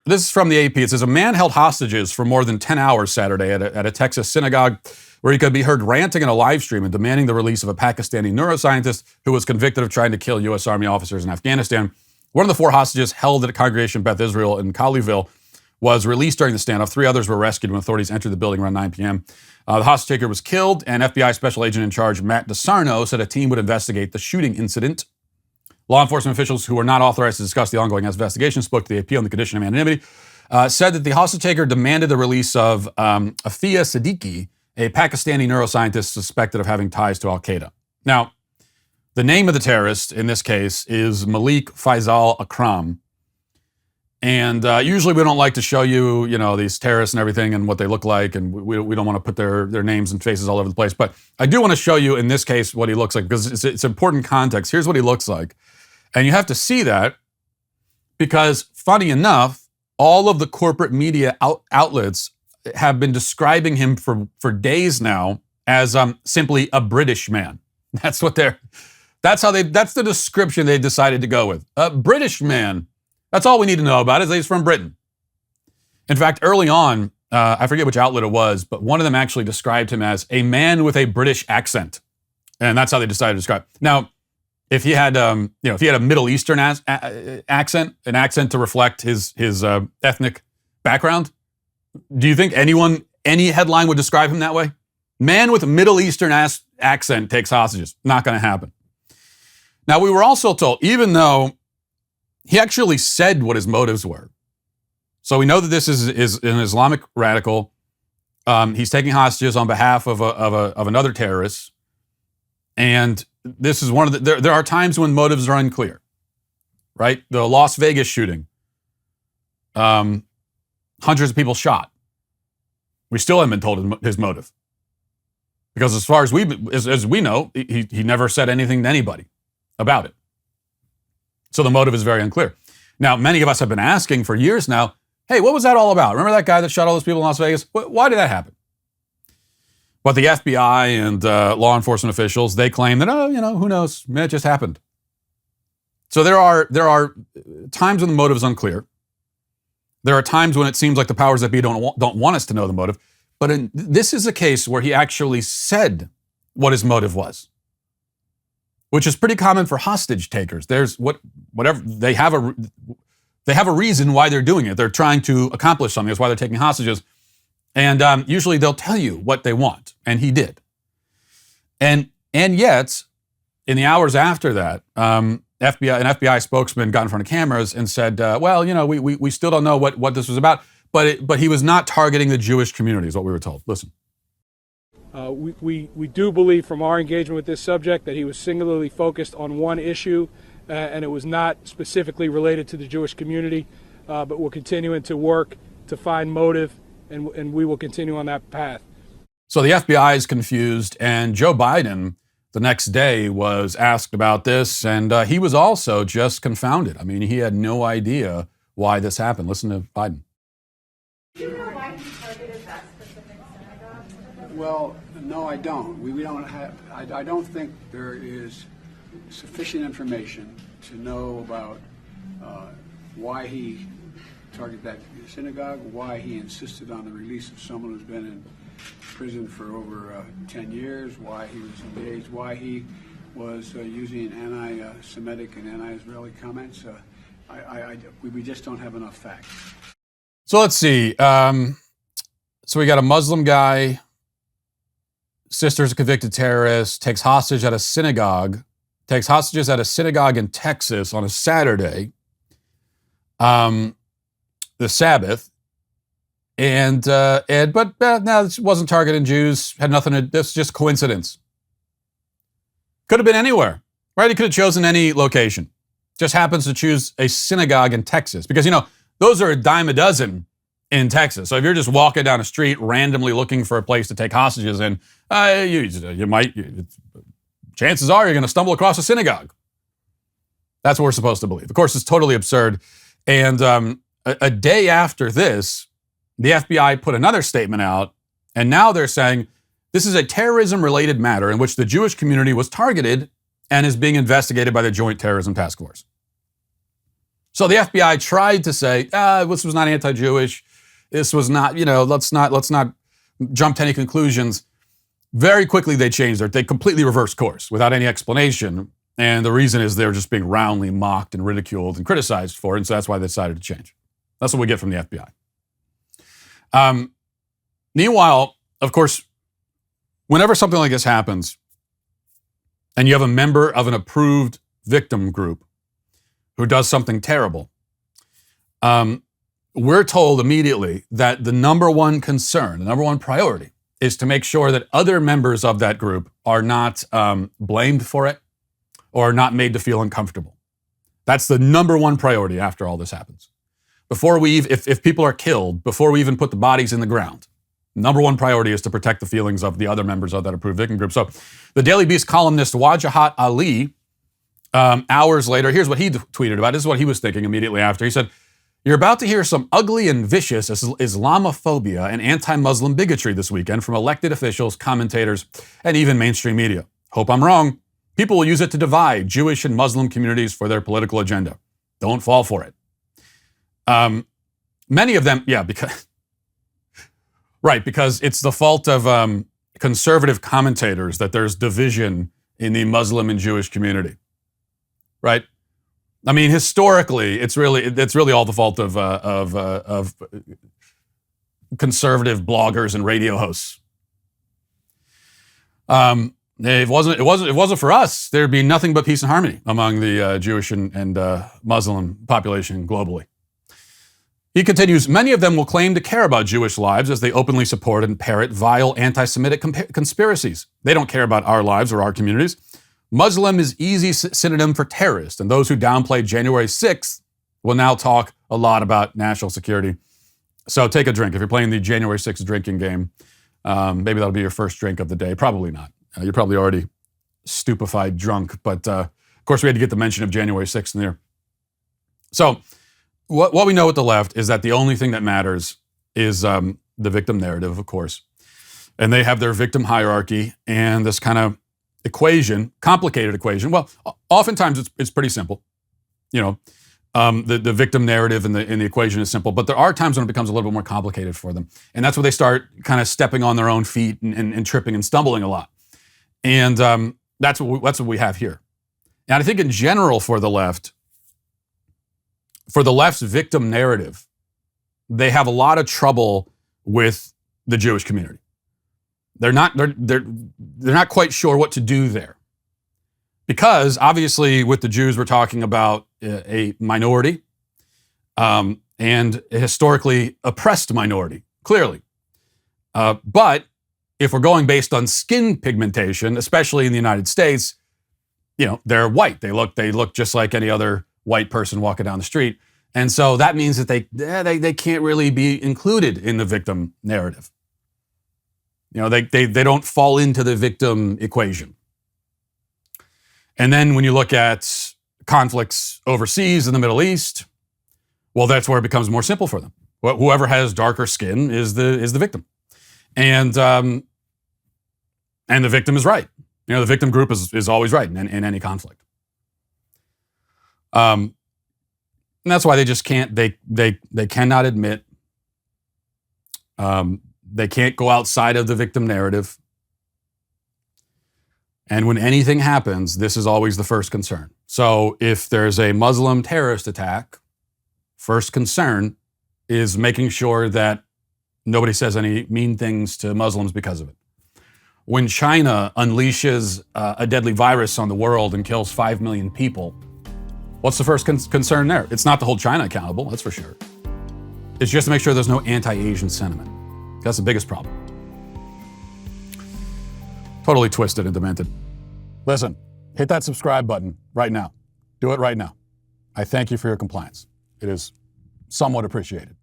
This is from the AP. It says, a man held hostages for more than 10 hours Saturday at a Texas synagogue where he could be heard ranting in a live stream and demanding the release of a Pakistani neuroscientist who was convicted of trying to kill U.S. Army officers in Afghanistan. One of the 4 hostages held at a congregation Beth Israel in Colleyville was released during the standoff. 3 others were rescued when authorities entered the building around 9 p.m. The hostage taker was killed, and FBI Special Agent in Charge Matt DeSarno said a team would investigate the shooting incident. Law enforcement officials who were not authorized to discuss the ongoing investigation spoke to the AP on the condition of anonymity, said that the hostage taker demanded the release of Afia Siddiqui, a Pakistani neuroscientist suspected of having ties to al-Qaeda. Now, the name of the terrorist in this case is Malik Faisal Akram. And usually we don't like to show you, these terrorists and everything and what they look like, and we don't want to put their names and faces all over the place. But I do want to show you in this case what he looks like, because it's important context. Here's what he looks like. And you have to see that because, funny enough, all of the corporate media outlets have been describing him for days now as simply a British man. That's the description they decided to go with. A British man. That's all we need to know about is that he's from Britain. In fact, early on, I forget which outlet it was, but one of them actually described him as a man with a British accent. And that's how they decided to describe. Now, if he had, if he had a Middle Eastern accent, an accent to reflect his ethnic background, do you think any headline would describe him that way? Man with a Middle Eastern accent takes hostages. Not going to happen. Now, we were also told, even though he actually said what his motives were, so we know that this is an Islamic radical. He's taking hostages on behalf of another terrorist, and this is one of the. There are times when motives are unclear, right? The Las Vegas shooting, hundreds of people shot. We still haven't been told his motive, because as far as we know, he never said anything to anybody about it. So the motive is very unclear. Now, many of us have been asking for years now, hey, what was that all about? Remember that guy that shot all those people in Las Vegas? Why did that happen? But the FBI and law enforcement officials, they claim that, who knows? It just happened. So there are times when the motive is unclear. There are times when it seems like the powers that be don't want us to know the motive. But this is a case where he actually said what his motive was, which is pretty common for hostage takers. There's whatever they have a reason why they're doing it. They're trying to accomplish something. That's why they're taking hostages. And usually they'll tell you what they want, and he did. And yet, in the hours after that, an FBI spokesman got in front of cameras and said, we still don't know what this was about, but he was not targeting the Jewish community, is what we were told. Listen. We do believe from our engagement with this subject that he was singularly focused on one issue, and it was not specifically related to the Jewish community, but we're continuing to work to find motive, and we will continue on that path. So the FBI is confused, and Joe Biden the next day was asked about this, and he was also just confounded. I mean, he had no idea why this happened. Listen to Biden. Do you know why he targeted that specific synagogue? Well, no, I don't. We don't have. I don't think there is sufficient information to know about why he targeted that synagogue, why he insisted on the release of someone who's been in prison for over 10 years, why he was engaged, why he was using anti-Semitic and anti-Israeli comments. We just don't have enough facts. So let's see. So we got a Muslim guy, sister's a convicted terrorist, takes hostages at a synagogue in Texas on a Saturday, the Sabbath, but this wasn't targeting Jews. Had nothing to. This is just coincidence. Could have been anywhere, right? He could have chosen any location. Just happens to choose a synagogue in Texas because those are a dime a dozen in Texas. So if you're just walking down a street randomly looking for a place to take hostages in, chances are you're going to stumble across a synagogue. That's what we're supposed to believe. Of course, it's totally absurd. And a day after this, the FBI put another statement out, and now they're saying this is a terrorism-related matter in which the Jewish community was targeted and is being investigated by the Joint Terrorism Task Force. So the FBI tried to say, this was not anti-Jewish. This was not, let's not jump to any conclusions. Very quickly they changed they completely reversed course without any explanation. And the reason is they're just being roundly mocked and ridiculed and criticized for it. And so that's why they decided to change. That's what we get from the FBI. Meanwhile, of course, whenever something like this happens and you have a member of an approved victim group who does something terrible, we're told immediately that the number one concern, the number one priority is to make sure that other members of that group are not blamed for it or not made to feel uncomfortable. That's the number one priority after all this happens. Before if people are killed, before we even put the bodies in the ground, number one priority is to protect the feelings of the other members of that approved victim group. So the Daily Beast columnist Wajahat Ali, hours later, here's what he tweeted about. This is what he was thinking immediately after. He said, "You're about to hear some ugly and vicious Islamophobia and anti-Muslim bigotry this weekend from elected officials, commentators, and even mainstream media. Hope I'm wrong. People will use it to divide Jewish and Muslim communities for their political agenda. Don't fall for it." Many of them, because it's the fault of conservative commentators that there's division in the Muslim and Jewish community, right? I mean, historically, it's really all the fault of conservative bloggers and radio hosts. If it wasn't for us, there'd be nothing but peace and harmony among the Jewish and Muslim population globally. He continues, "Many of them will claim to care about Jewish lives as they openly support and parrot vile anti-Semitic conspiracies. They don't care about our lives or our communities. Muslim is easy synonym for terrorist, and those who downplay January 6th will now talk a lot about national security. So take a drink. If you're playing the January 6th drinking game, maybe that'll be your first drink of the day. Probably not. You're probably already stupefied drunk, but of course we had to get the mention of January 6th in there. So what we know with the left is that the only thing that matters is the victim narrative, of course. And they have their victim hierarchy and this kind of equation, complicated equation. Well, oftentimes it's pretty simple. The victim narrative and the equation is simple, but there are times when it becomes a little bit more complicated for them. And that's where they start kind of stepping on their own feet and tripping and stumbling a lot. And that's what we have here. And I think in general for the left's victim narrative, they have a lot of trouble with the Jewish community. They're not quite sure what to do there. Because obviously with the Jews, we're talking about a minority and a historically oppressed minority, clearly. But if we're going based on skin pigmentation, especially in the United States, they're white. They look just like any other white person walking down the street. And so that means that they can't really be included in the victim narrative. They don't fall into the victim equation. And then when you look at conflicts overseas in the Middle East, well, that's where it becomes more simple for them. Whoever has darker skin is the victim. And the victim is right. The victim group is always right in any conflict. And that's why they just can't, they cannot admit, they can't go outside of the victim narrative. And when anything happens, this is always the first concern. So if there's a Muslim terrorist attack, first concern is making sure that nobody says any mean things to Muslims because of it. When China unleashes a deadly virus on the world and kills 5 million people, what's the first concern there? It's not to hold China accountable, that's for sure. It's just to make sure there's no anti-Asian sentiment. That's the biggest problem. Totally twisted and demented. Listen, hit that subscribe button right now. Do it right now. I thank you for your compliance. It is somewhat appreciated.